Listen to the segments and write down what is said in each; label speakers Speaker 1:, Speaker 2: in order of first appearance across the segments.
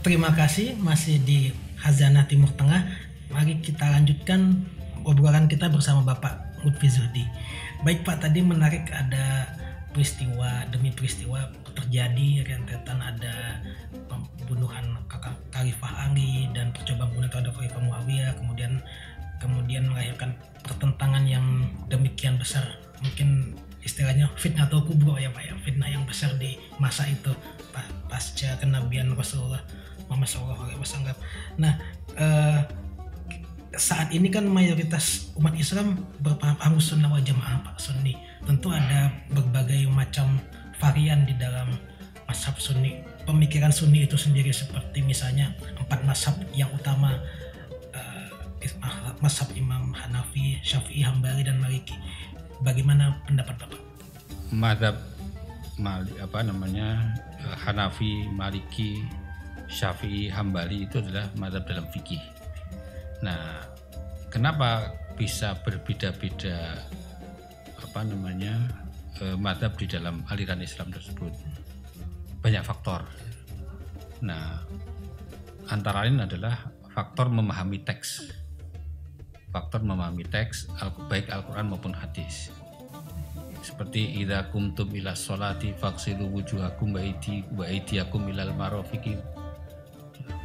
Speaker 1: Terima kasih masih di Khazanah Timur Tengah. Mari kita lanjutkan obrolan kita bersama Bapak Lutfi Zuhdi. Baik Pak, tadi menarik, ada peristiwa demi peristiwa terjadi, rentetan ada pembunuhan Khalifah Ali dan percobaan pembunuhan terhadap Khalifah Muawiyah, kemudian melahirkan pertentangan yang demikian besar, mungkin istilahnya fitnah atau kubro ya Pak ya, fitnah yang besar di masa itu pasca kenabian Rasulullah Muhammad SAW. Nah, saat ini kan mayoritas umat Islam berpaham Ahlus Sunnah wal Jamaah Pak, Sunni. Tentu ada berbagai macam varian di dalam mazhab Sunni. Pemikiran Sunni itu sendiri seperti misalnya 4 mazhab yang utama, mazhab Imam Hanafi, Syafi'i, Hambali dan Maliki. Bagaimana pendapat Bapak?
Speaker 2: Mazhab Hanafi, Maliki, Syafi'i, Hambali itu adalah mazhab dalam fikih. Nah, kenapa bisa berbeda-beda mazhab di dalam aliran Islam tersebut? Banyak faktor. Nah, antara lain adalah faktor memahami teks. Baik Al-Quran maupun hadis. Seperti idza kumtum ila sholati faghsilu wujuhakum wa aydiyakum ilal marafiqi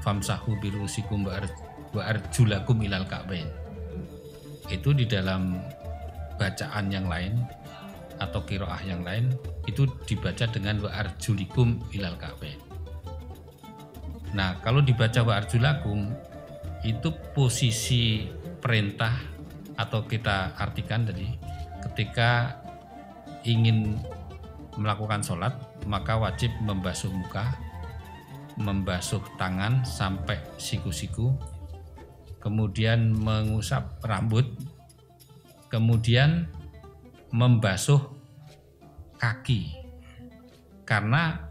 Speaker 2: famsahu birusikum wa arjulakum ilal ka'bain. Itu di dalam bacaan yang lain atau qiraah yang lain itu dibaca dengan wa arjulikum ilal ka'bain. Nah, kalau dibaca wa arjulakum itu posisi perintah, atau kita artikan tadi ketika ingin melakukan sholat maka wajib membasuh muka, membasuh tangan sampai siku-siku, kemudian mengusap rambut, kemudian membasuh kaki. Karena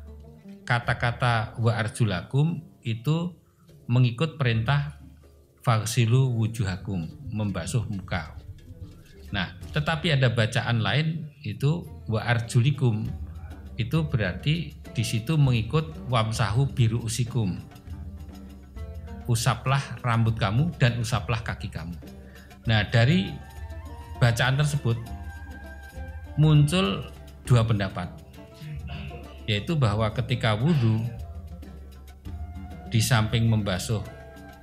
Speaker 2: kata-kata wa arjulakum itu mengikut perintah faghsilu wujuhakum, membasuh muka. Nah, tetapi ada bacaan lain itu wa arjulikum, itu berarti di situ mengikut wamsahu biru'usikum, usaplah rambut kamu dan usaplah kaki kamu. Nah, dari bacaan tersebut muncul 2 pendapat, yaitu bahwa ketika wudhu di samping membasuh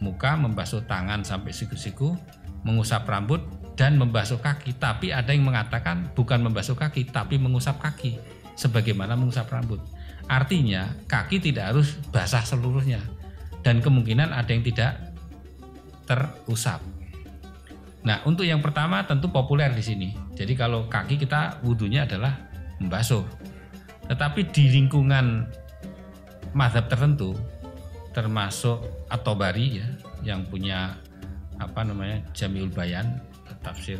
Speaker 2: muka, membasuh tangan sampai siku-siku, mengusap rambut dan membasuh kaki, tapi ada yang mengatakan bukan membasuh kaki tapi mengusap kaki sebagaimana mengusap rambut. Artinya kaki tidak harus basah seluruhnya dan kemungkinan ada yang tidak terusap. Nah, untuk yang pertama tentu populer di sini. Jadi kalau kaki kita wudhunya adalah membasuh. Tetapi di lingkungan mazhab tertentu termasuk At-Tabari ya, yang punya Jami'ul Bayan, tafsir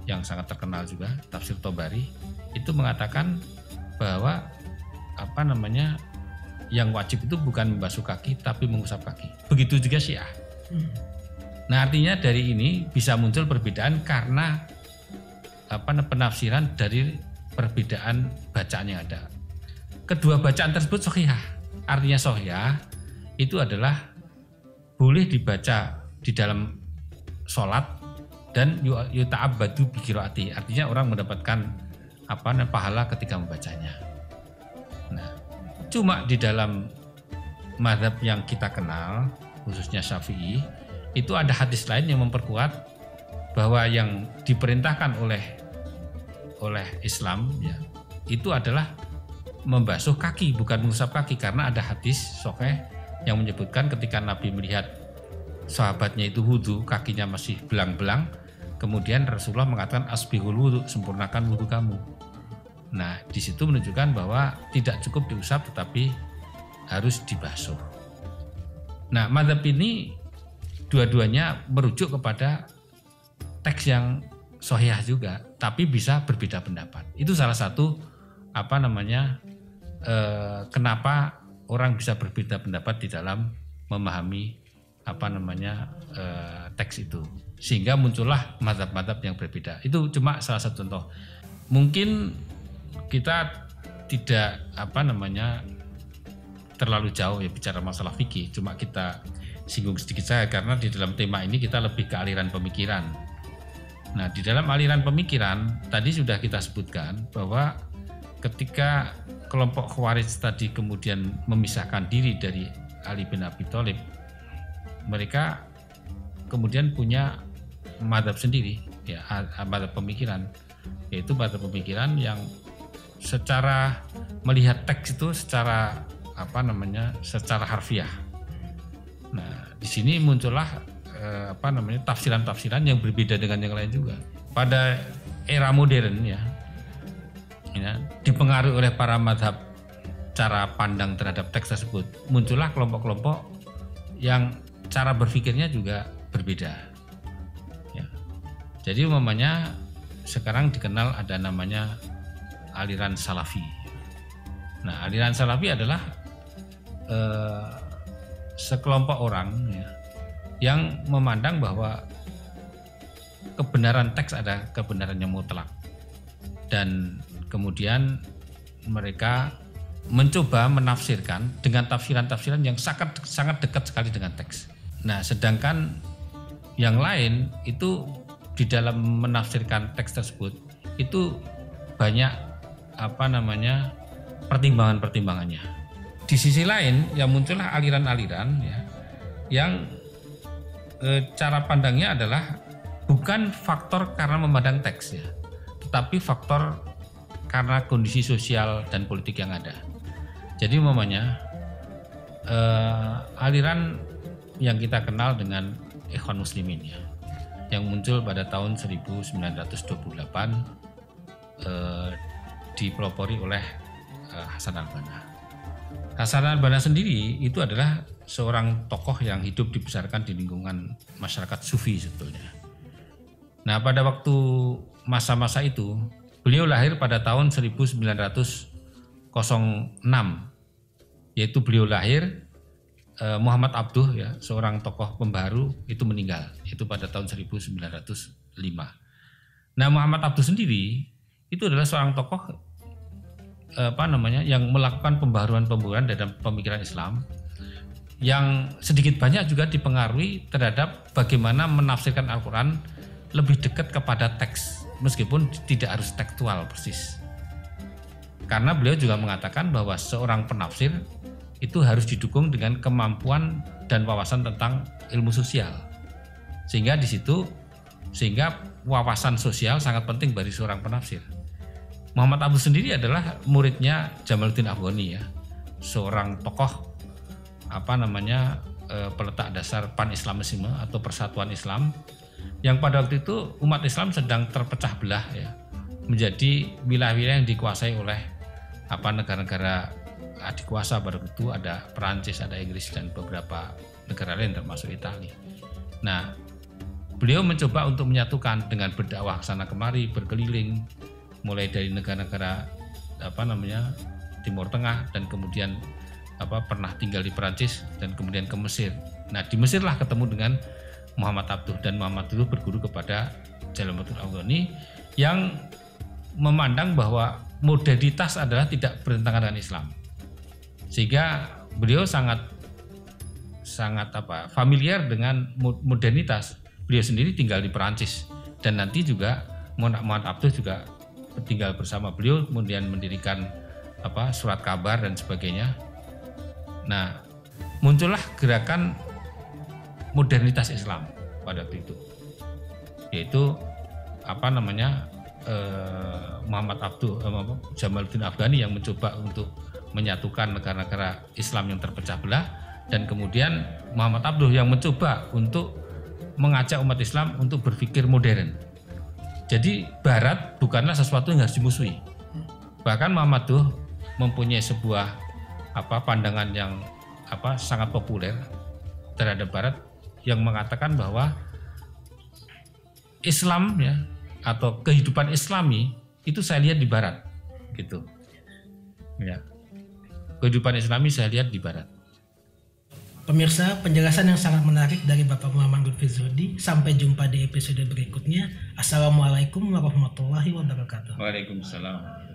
Speaker 2: yang sangat terkenal juga, tafsir Tabari, itu mengatakan bahwa yang wajib itu bukan membasuh kaki tapi mengusap kaki. Begitu juga Syiah. Nah, artinya dari ini bisa muncul perbedaan karena penafsiran dari perbedaan bacaan yang ada. Kedua bacaan tersebut shahihah. Artinya shahihah itu adalah boleh dibaca di dalam sholat dan yuta'abbadu bi qiraati, artinya orang mendapatkan pahala ketika membacanya. Nah, cuma di dalam mazhab yang kita kenal khususnya Syafi'i itu ada hadis lain yang memperkuat bahwa yang diperintahkan oleh Islam ya itu adalah membasuh kaki bukan mengusap kaki, karena ada hadis sahih yang menyebutkan ketika Nabi melihat sahabatnya itu wudhu, kakinya masih belang-belang, kemudian Rasulullah mengatakan asbihul wudhu, sempurnakan wudhu kamu. Nah, di situ menunjukkan bahwa tidak cukup diusap tetapi harus dibasuh. Nah, mazhab ini dua-duanya merujuk kepada teks yang sahih juga, tapi bisa berbeda pendapat. Itu salah satu kenapa orang bisa berbeda pendapat di dalam memahami teks itu, sehingga muncullah mazhab-mazhab yang berbeda. Itu cuma salah satu contoh. Mungkin kita tidak terlalu jauh ya bicara masalah fikih, cuma kita singgung sedikit saja karena di dalam tema ini kita lebih ke aliran pemikiran. Nah, di dalam aliran pemikiran tadi sudah kita sebutkan bahwa ketika kelompok Khawarij tadi kemudian memisahkan diri dari Ali bin Abi Thalib, mereka kemudian punya mazhab sendiri, ya, mazhab pemikiran, yaitu mazhab pemikiran yang secara melihat teks itu secara secara harfiah. Nah, di sini muncullah tafsiran-tafsiran yang berbeda dengan yang lain juga. Pada era modern ya, dipengaruhi oleh para mazhab cara pandang terhadap teks tersebut, muncullah kelompok-kelompok yang cara berpikirnya juga berbeda. Ya. Jadi umpamanya sekarang dikenal ada namanya aliran Salafi. Nah, aliran Salafi adalah sekelompok orang ya, yang memandang bahwa kebenaran teks ada kebenaran yang mutlak, dan kemudian mereka mencoba menafsirkan dengan tafsiran-tafsiran yang sangat dekat sekali dengan teks. Nah, sedangkan yang lain itu di dalam menafsirkan teks tersebut itu banyak pertimbangan-pertimbangannya. Di sisi lain yang muncullah aliran-aliran ya, yang cara pandangnya adalah bukan faktor karena memandang teks ya, tetapi faktor karena kondisi sosial dan politik yang ada. Jadi umpamanya aliran yang kita kenal dengan Ikhwan Muslimin ya, yang muncul pada tahun 1928 dipelopori oleh Hasan al-Banna. Hasan al-Banna sendiri itu adalah seorang tokoh yang hidup dibesarkan di lingkungan masyarakat Sufi sebetulnya. Nah, pada waktu masa-masa itu beliau lahir pada tahun 1906, yaitu beliau lahir, Muhammad Abduh ya, seorang tokoh pembaharu itu meninggal, itu pada tahun 1905. Nah, Muhammad Abduh sendiri itu adalah seorang tokoh yang melakukan pembaharuan dalam pemikiran Islam, yang sedikit banyak juga dipengaruhi terhadap bagaimana menafsirkan Al-Quran lebih dekat kepada teks, meskipun tidak harus tekstual persis. Karena beliau juga mengatakan bahwa seorang penafsir itu harus didukung dengan kemampuan dan wawasan tentang ilmu sosial. Sehingga wawasan sosial sangat penting bagi seorang penafsir. Muhammad Abduh sendiri adalah muridnya Jamaluddin Afghani ya, seorang tokoh peletak dasar pan-islamisme atau persatuan Islam, yang pada waktu itu umat Islam sedang terpecah belah ya, menjadi wilayah-wilayah yang dikuasai oleh negara-negara adik kuasa. Pada waktu itu ada Perancis, ada Inggris, dan beberapa negara lain termasuk Italia. Nah, beliau mencoba untuk menyatukan dengan berdakwah sana kemari, berkeliling, mulai dari negara-negara Timur Tengah, dan kemudian pernah tinggal di Perancis, dan kemudian ke Mesir. Nah, di Mesir lah ketemu dengan Muhammad Abduh, dan Muhammad Abduh berguru kepada Jalaluddin Afghani yang memandang bahwa modernitas adalah tidak bertentangan dengan Islam, sehingga beliau sangat familiar dengan modernitas. Beliau sendiri tinggal di Perancis, dan nanti juga Muhammad Abduh juga tinggal bersama beliau, kemudian mendirikan surat kabar dan sebagainya. Nah, muncullah gerakan modernitas Islam pada waktu itu, yaitu Muhammad Abduh, Jamaluddin Afghani yang mencoba untuk menyatukan negara-negara Islam yang terpecah belah, dan kemudian Muhammad Abduh yang mencoba untuk mengajak umat Islam untuk berpikir modern. Jadi Barat bukanlah sesuatu yang harus dimusuhi. Bahkan Muhammad Abduh mempunyai sebuah pandangan yang sangat populer terhadap Barat, yang mengatakan bahwa Islam ya, atau kehidupan Islami itu saya lihat di Barat, gitu. Ya, kehidupan Islami saya lihat di Barat.
Speaker 1: Pemirsa, penjelasan yang sangat menarik dari Bapak Muhammad Lutfi Zuhdi. Sampai jumpa di episode berikutnya. Assalamualaikum warahmatullahi wabarakatuh.
Speaker 2: Waalaikumsalam.